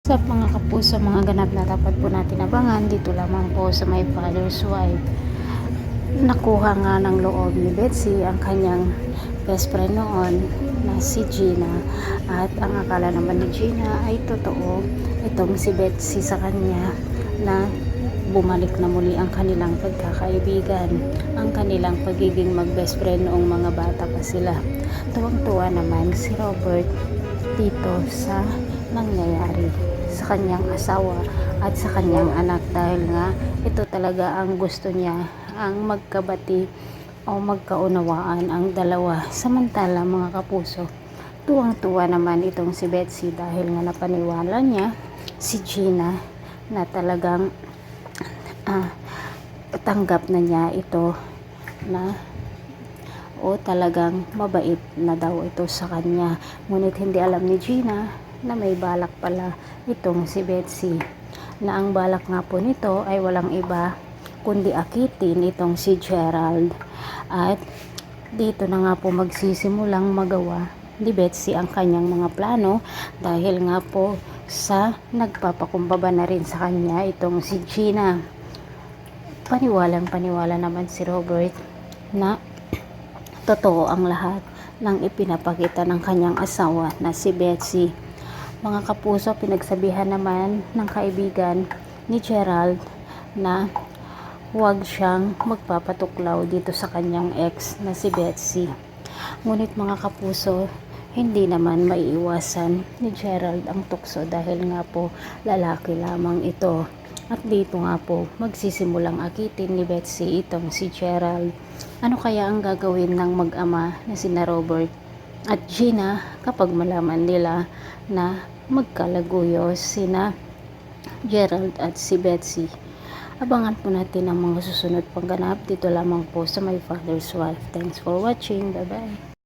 Sa mga kapuso, mga ganap na dapat po natin abangan dito lamang po sa My Father's Wife. Nakuha nga ng loob ni Betsy ang kanyang best friend noon na si Gina, at ang akala naman ni Gina ay totoo itong si Betsy sa kanya, na bumalik na muli ang kanilang pagkakaibigan, ang kanilang pagiging mag best friend noong mga bata pa sila. Tuwang-tuwa naman si Robert dito sa nangyayari sa kanyang asawa at sa kanyang anak, dahil nga ito talaga ang gusto niya, ang magkabati o magkaunawaan ang dalawa. Samantala mga kapuso, tuwang-tuwa naman itong si Betsy dahil nga napaniwala niya si Gina na talagang tanggap na niya ito, na talagang mabait na daw ito sa kanya. Ngunit hindi alam ni Gina na may balak pala itong si Betsy, na ang balak nga po nito ay walang iba kundi akitin itong si Gerald. At dito na nga po magsisimulang magawa ni Betsy ang kanyang mga plano, dahil nga po sa nagpapakumbaba na rin sa kanya itong si Gina. Paniwalang-paniwala naman si Robert na totoo ang lahat ng ipinapakita ng kanyang asawa na si Betsy. Mga kapuso, pinagsabihan naman ng kaibigan ni Gerald na huwag siyang magpapatuklaw dito sa kanyang ex na si Betsy. Ngunit mga kapuso, hindi naman maiiwasan ni Gerald ang tukso, dahil nga po lalaki lamang ito. At dito nga po magsisimulang akitin ni Betsy itong si Gerald. Ano kaya ang gagawin ng mag-ama na sina Robert at Gina kapag malaman nila na magkalaguyo sina Gerald at si Betsy? Abangan po natin ang mga susunod pang ganap dito lamang po sa My Father's Wife. Thanks for watching. Bye bye.